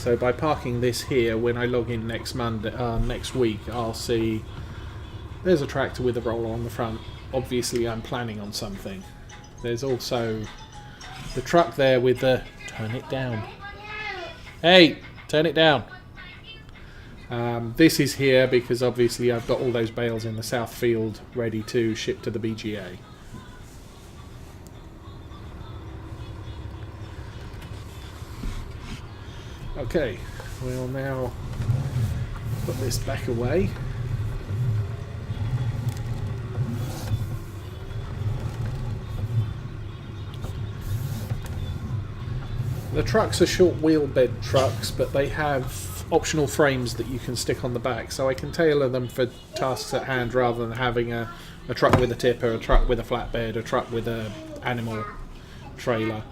So by parking this here, when I log in next week, I'll see there's a tractor with a roller on the front. Obviously I'm planning on something. There's also the truck there with the... Turn it down. Hey! Turn it down. This is here because obviously I've got all those bales in the south field ready to ship to the BGA. Okay, we'll now put this back away. The trucks are short wheel bed trucks, but they have optional frames that you can stick on the back, so I can tailor them for tasks at hand rather than having a truck with a tipper, a truck with a flatbed, a truck with an animal trailer.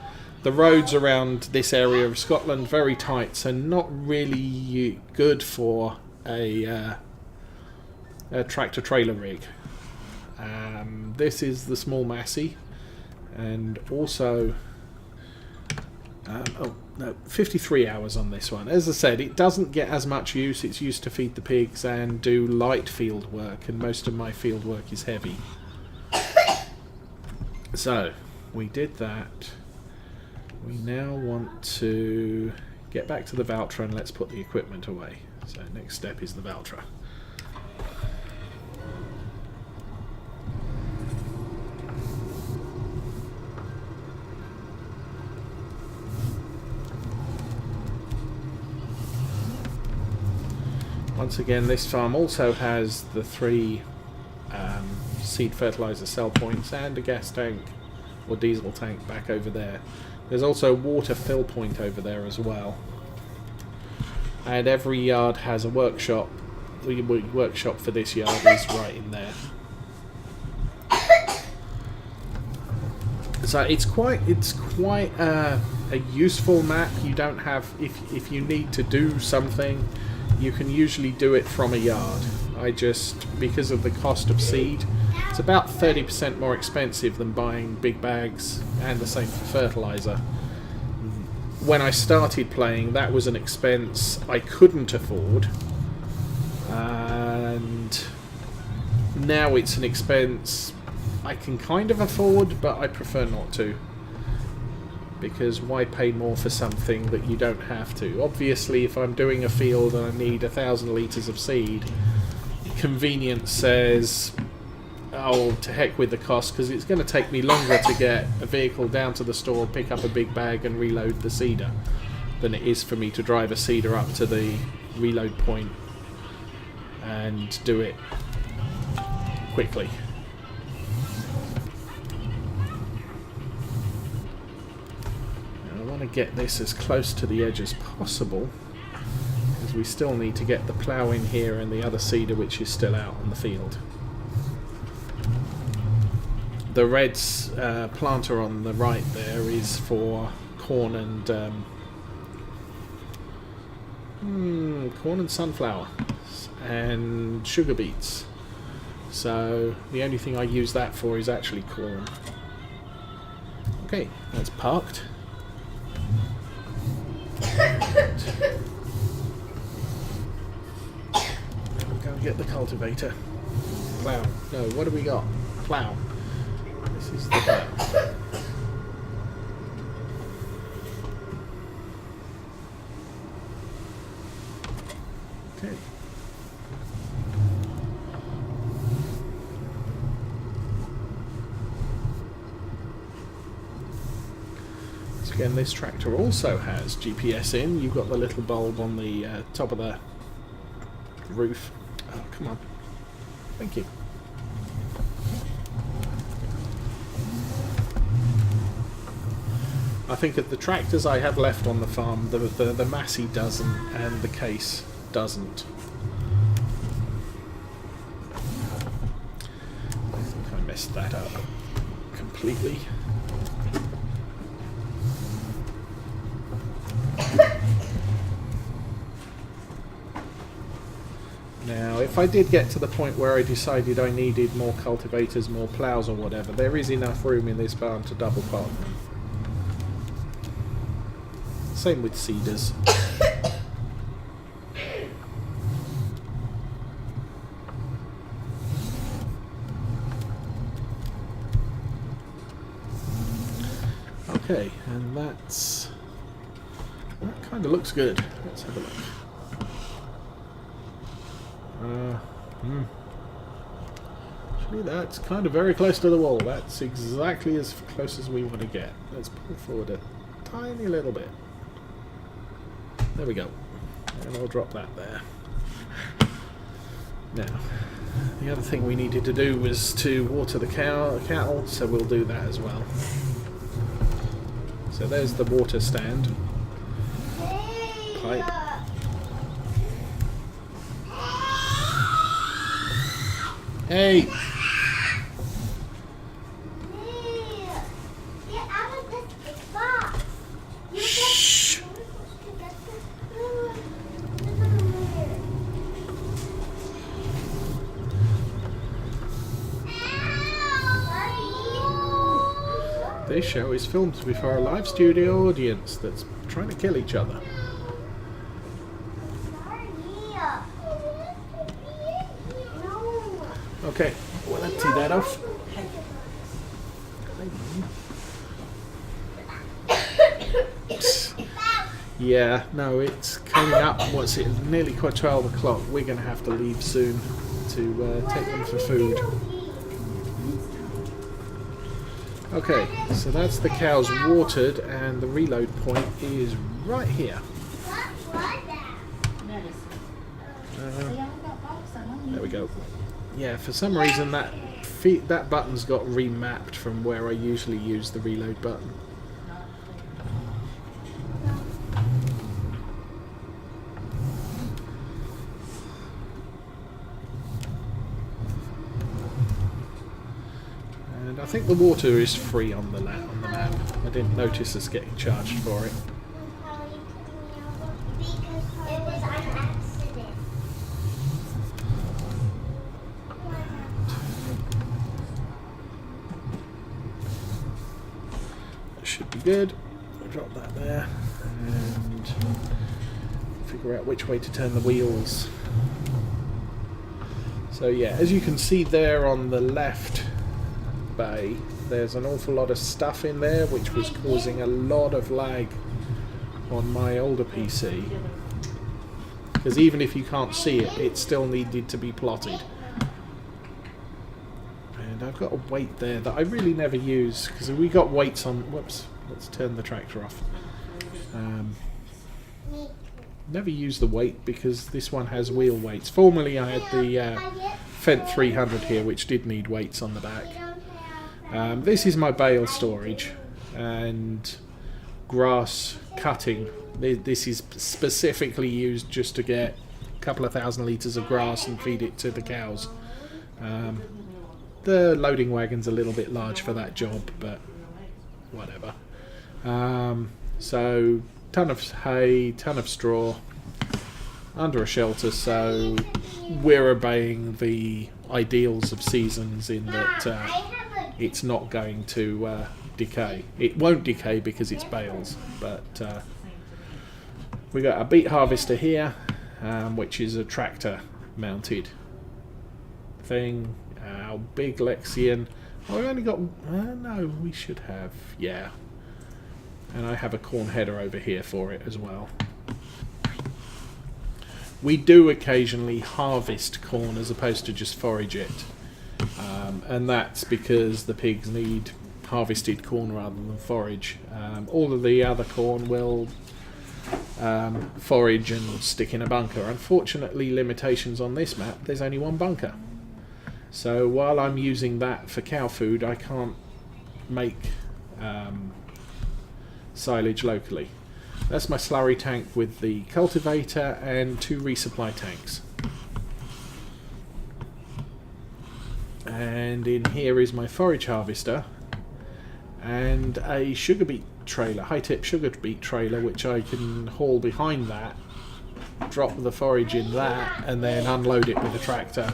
The roads around this area of Scotland very tight, so not really good for a tractor trailer rig. This is the small Massey, and also 53 hours on this one. As I said, it doesn't get as much use. It's used to feed the pigs and do light field work, and most of my field work is heavy. So we did that. We now want to get back to the Valtra and let's put the equipment away. So next step is the Valtra. Once again, this farm also has the 3 seed fertilizer cell points and a gas tank or diesel tank back over there. There's also a water fill point over there as well. And every yard has a workshop. The workshop for this yard is right in there. So it's quite a useful map. You don't have, if you need to do something, you can usually do it from a yard. Because of the cost of seed, it's about 30% more expensive than buying big bags, and the same for fertilizer. When I started playing, that was an expense I couldn't afford, and now it's an expense I can kind of afford, but I prefer not to. Because why pay more for something that you don't have to? Obviously, if I'm doing a field and I need 1,000 litres of seed, convenience says, oh, to heck with the cost, because it's going to take me longer to get a vehicle down to the store, pick up a big bag and reload the seeder than it is for me to drive a seeder up to the reload point and do it quickly. I want to get this as close to the edge as possible, because we still need to get the plough in here and the other seeder which is still out on the field. The red planter on the right there is for corn and sunflower and sugar beets. So the only thing I use that for is actually corn. Okay, that's parked. We'll go and get the cultivator. Plough. No, what do we got? Plough. This is the plough. Okay. So again, this tractor also has GPS in. You've got the little bulb on the top of the roof. Oh, come on. Thank you. I think of the tractors I have left on the farm, the Massey doesn't, and the Case doesn't. I think I messed that up completely. Now, if I did get to the point where I decided I needed more cultivators, more ploughs or whatever, there is enough room in this barn to double park them. Same with seeders. Okay, and that kind of looks good. Let's have a look. Actually, that's kind of very close to the wall. That's exactly as close as we want to get. Let's pull forward a tiny little bit. There we go. And I'll drop that there. Now, the other thing we needed to do was to water the cattle, so we'll do that as well. So there's the water stand. Pipe. Hey! Shh! This show is filmed before a live studio audience that's trying to kill each other. Okay, we'll empty that off. Yeah, no, it's coming up. What's it? Nearly 12 o'clock. We're going to have to leave soon to take them for food. Okay, so that's the cows watered, and the reload point is right here. There we go. Yeah, for some reason that button's got remapped from where I usually use the reload button. And I think the water is free on the map. I didn't notice us getting charged for it. Should be good. I'll drop that there and figure out which way to turn the wheels. So yeah, as you can see there on the left bay, there's an awful lot of stuff in there which was causing a lot of lag on my older PC, because even if you can't see it, it still needed to be plotted. And I've got a weight there that I really never use, because we got weights on... Whoops, let's turn the tractor off. Never use the weight because this one has wheel weights. Formerly I had the Fendt 300 here, which did need weights on the back. This is my bale storage and grass cutting. This is specifically used just to get a couple of thousand litres of grass and feed it to the cows. The loading wagon's a little bit large for that job, but whatever. So, ton of hay, ton of straw, under a shelter, so we're obeying the ideals of seasons in that it's not going to decay. It won't decay because it's bales, but we got a beet harvester here, which is a tractor mounted thing. Our big Lexian. Oh, we've only got... no, we should have... Yeah. And I have a corn header over here for it as well. We do occasionally harvest corn as opposed to just forage it. And that's because the pigs need harvested corn rather than forage. All of the other corn will forage and stick in a bunker. Unfortunately, limitations on this map, there's only one bunker. So while I'm using that for cow food, I can't make silage locally. That's my slurry tank with the cultivator and 2 resupply tanks. And in here is my forage harvester and a sugar beet trailer, high-tip sugar beet trailer, which I can haul behind that, drop the forage in that, and then unload it with a tractor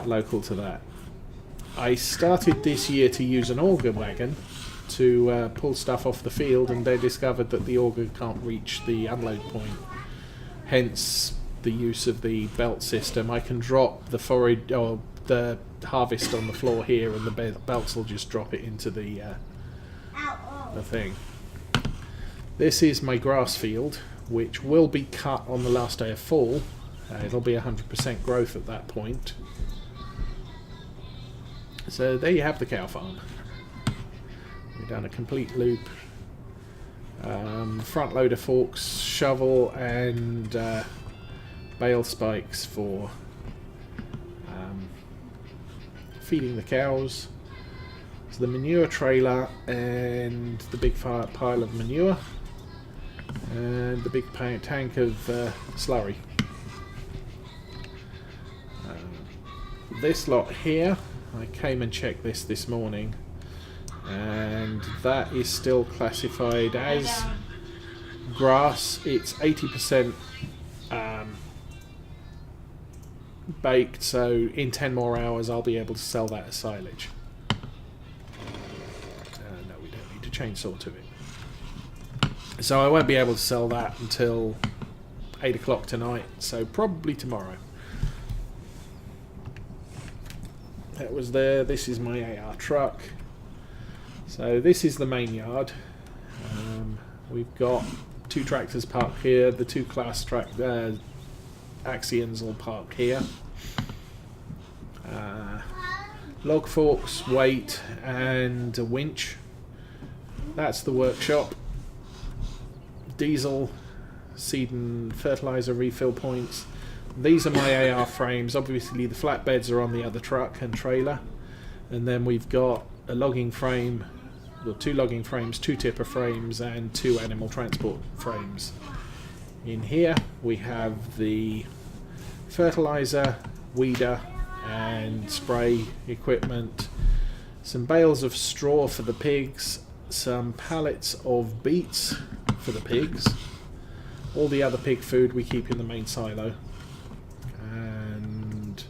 local to that. I started this year to use an auger wagon to pull stuff off the field, and they discovered that the auger can't reach the unload point, hence the use of the belt system. I can drop the forage or the harvest on the floor here, and the belts will just drop it into the the thing. This is my grass field, which will be cut on the last day of fall. It'll be 100% growth at that point. So there you have the cow farm. We've done a complete loop. Front loader forks, shovel, and bale spikes for feeding the cows. So the manure trailer and the big pile of manure, and the big tank of slurry. This lot here, I came and checked this morning, and that is still classified as grass. It's 80% baked, so in 10 more hours I'll be able to sell that as silage. No, we don't need a chainsaw to it. So I won't be able to sell that until 8 o'clock tonight, so probably tomorrow. That was there. This is my AR truck. So this is the main yard. We've got 2 tractors parked here. The 2 class Axions will park here. Log forks, weight, and a winch. That's the workshop. Diesel, seed and fertilizer refill points. These are my AR frames. Obviously the flatbeds are on the other truck and trailer. And then we've got a logging frame, well, 2 logging frames, 2 tipper frames, and 2 animal transport frames. In here we have the fertilizer, weeder, and spray equipment, some bales of straw for the pigs, some pallets of beets for the pigs. All the other pig food we keep in the main silo. And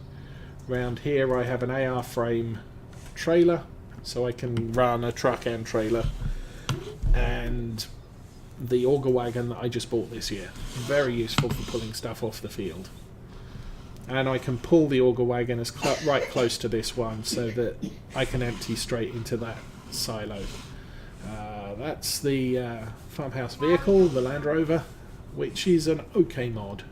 round here I have an AR frame trailer, so I can run a truck and trailer, and the auger wagon that I just bought this year. Very useful for pulling stuff off the field. And I can pull the auger wagon as right close to this one so that I can empty straight into that silo. That's the farmhouse vehicle, the Land Rover, which is an OK mod.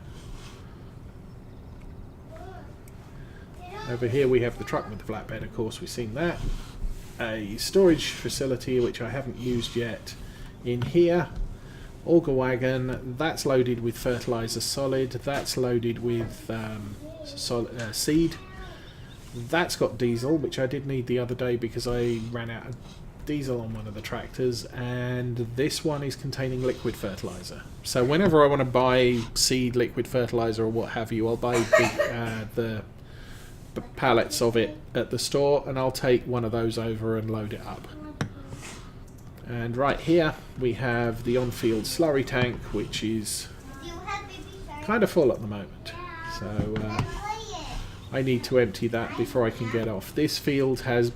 Over here we have the truck with the flatbed, of course, we've seen that. A storage facility which I haven't used yet. In here, auger wagon, that's loaded with fertilizer solid, that's loaded with seed. That's got diesel, which I did need the other day because I ran out of diesel on one of the tractors, and this one is containing liquid fertilizer. So whenever I want to buy seed, liquid fertilizer, or what have you, I'll buy the pallets of it at the store, and I'll take one of those over and load it up. And right here we have the on-field slurry tank, which is kind of full at the moment, so I need to empty that before I can get off. This field has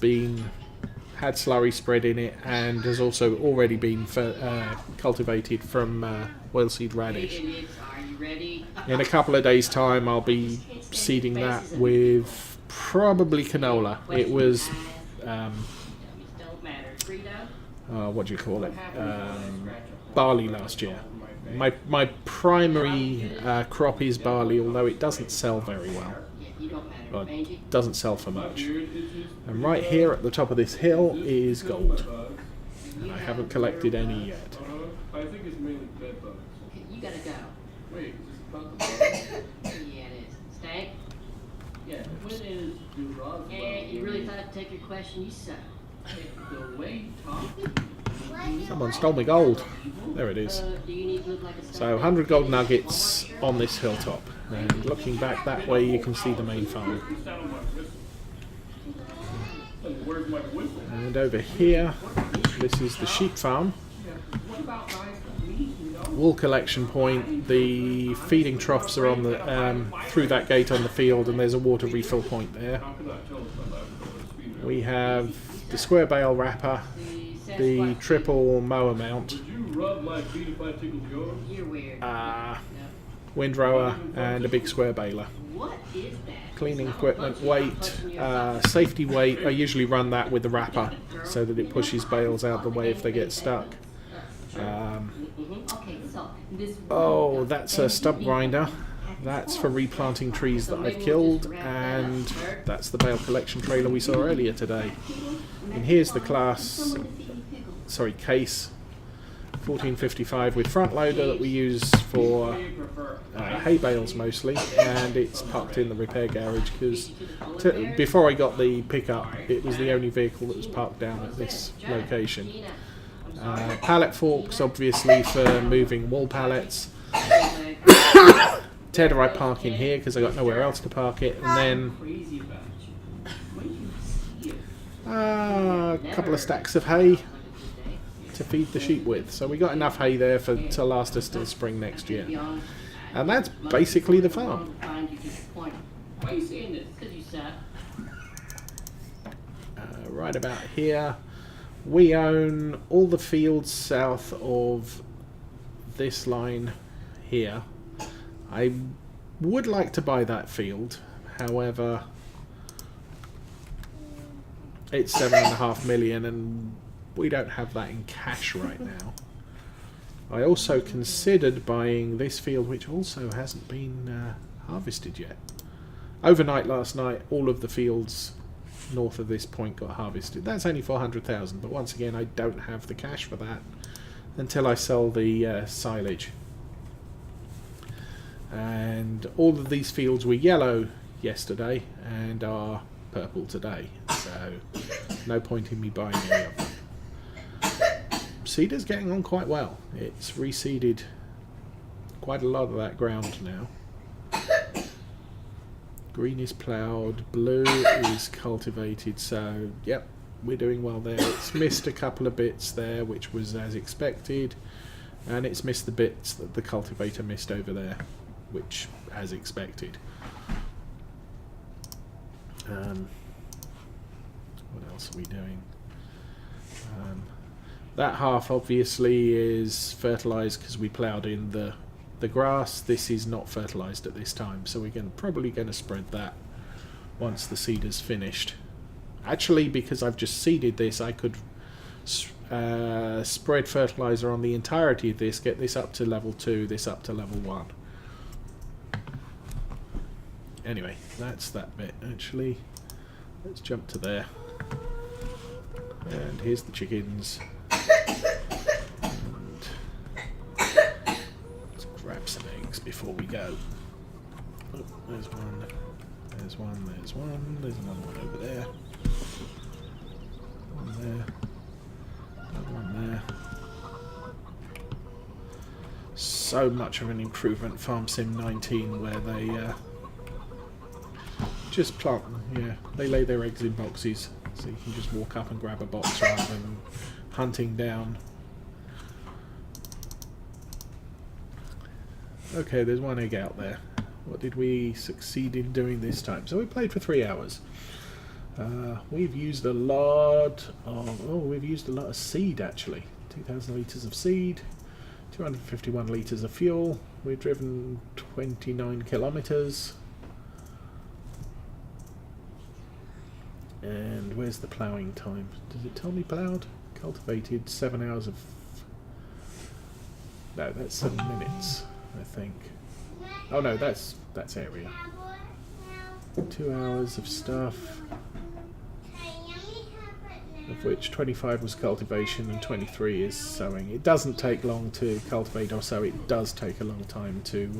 had slurry spread in it and has also already been cultivated from oilseed radish. In a couple of days time I'll be seeding that with probably canola. It was what do you call it, barley last year. My primary crop is barley, although it doesn't sell very well. Well, it doesn't sell for much. And right here at the top of this hill is gold, and I haven't collected any yet. I think it's mainly bed bugs. Okay, you gotta go. Wait, is this about the bug? Yeah, it is. Stank? Yeah, when is Duras? Yeah, you really thought to take your question, you suck. The way you talk. Someone stole my gold. There it is. Do you need to look like a So 100 gold nuggets on this hilltop. And looking back that way you can see the main farm. Where's my whistle? And over here, this is the sheep farm. What about guys like me, you know? Wool collection point. The feeding troughs are on the through that gate on the field, and there's a water refill point there. How could I tell if We have the square bale wrapper, the triple mower mount, Would you rub my feet if I tickled yours? You're weird. windrower, and a big square baler. What is that? cleaning equipment, weight, safety weight. I usually run that with the wrapper so that it pushes bales out the way if they get stuck. Oh, that's a stump grinder. That's for replanting trees that I've killed, and that's the bale collection trailer we saw earlier today. And here's the case, 1455 with front loader that we use for hay bales mostly, and it's parked in the repair garage because before I got the pickup it was the only vehicle that was parked down at this location. Pallet forks obviously for moving wall pallets. Tedder I park in here because I got nowhere else to park it, and then a couple of stacks of hay to feed the sheep with. So we got enough hay there to last us till spring next year. And that's basically the farm. Why are you saying this? Because you suck. Right about here, we own all the fields south of this line here. I would like to buy that field, however, it's 7.5 million and we don't have that in cash right now. I also considered buying this field, which also hasn't been harvested yet. Overnight last night, all of the fields north of this point got harvested. That's only 400,000, but once again I don't have the cash for that until I sell the silage. And all of these fields were yellow yesterday and are purple today, so no point in me buying any of them. Cedar's getting on quite well. It's reseeded quite a lot of that ground now. Green is ploughed, blue is cultivated, so yep, we're doing well there. It's missed a couple of bits there, which was as expected, and it's missed the bits that the cultivator missed over there, which as expected. What else are we doing? That half obviously is fertilised because we ploughed in the grass. This is not fertilised at this time, so we're probably going to spread that once the seeder's finished. Actually, because I've just seeded this, I could spread fertiliser on the entirety of this, get this up to level 2, this up to level 1. Anyway, that's that bit. Actually, let's jump to there. And here's the chickens. And let's grab some eggs before we go. Oh, there's one. There's one. There's one. There's another one over there. One there. Another one there. So much of an improvement, Farm Sim 19, where they just plant them. Yeah, they lay their eggs in boxes, so you can just walk up and grab a box rather than hunting down. Okay, there's one egg out there. What did we succeed in doing this time? So we played for 3 hours. We've used a lot of seed actually. 2,000 litres of seed, 251 litres of fuel. We've driven 29 kilometres. And where's the ploughing time? Does it tell me ploughed? Cultivated 7 hours of... No, that's 7 minutes, I think. Oh no, that's area. 2 hours of stuff, of which 25 was cultivation and 23 is sowing. It doesn't take long to cultivate or sow, it does take a long time to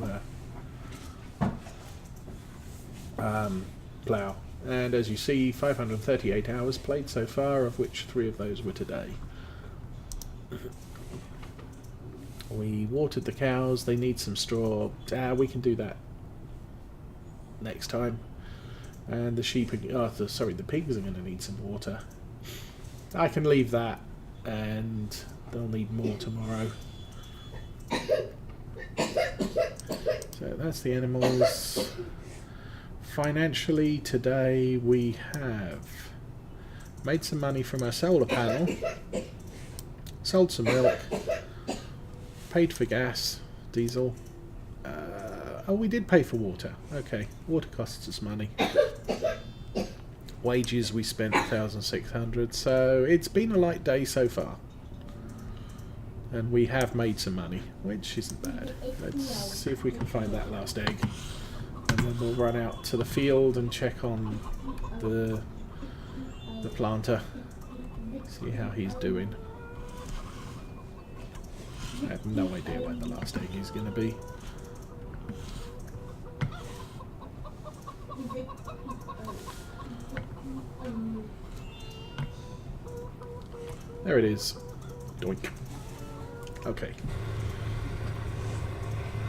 plough. And as you see, 538 hours played so far, of which 3 of those were today. We watered the cows, they need some straw. We can do that next time. And the sheep, the pigs are going to need some water. I can leave that, and they'll need more tomorrow. So that's the animals. Financially today we have made some money from our solar panel, sold some milk, paid for gas, diesel, Oh, we did pay for water. Okay, water costs us money. Wages we spent 1,600, so it's been a light day so far. And we have made some money, which isn't bad. Let's see if we can find that last egg. And then we'll run out to the field and check on the planter. See how he's doing. I have no idea where the last egg is going to be. There it is. Doink. Okay.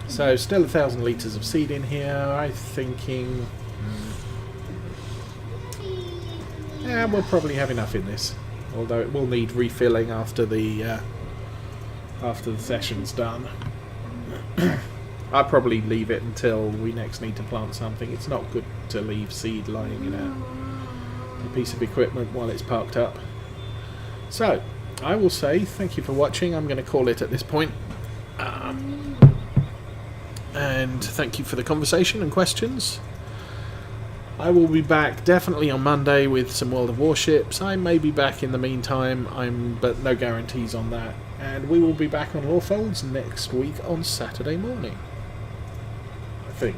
So still 1,000 litres of seed in here. I'm thinking... yeah, we'll probably have enough in this. Although it will need refilling after the session's done. I'll probably leave it until we next need to plant something. It's not good to leave seed lying in a piece of equipment while it's parked up. So, I will say thank you for watching. I'm going to call it at this point. And thank you for the conversation and questions. I will be back definitely on Monday with some World of Warships. I may be back in the meantime, but no guarantees on that. And we will be back on Lawfolds next week on Saturday morning, I think.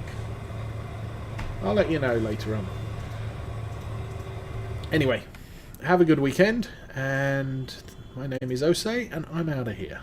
I'll let you know later on. Anyway, have a good weekend, and my name is Osei, and I'm out of here.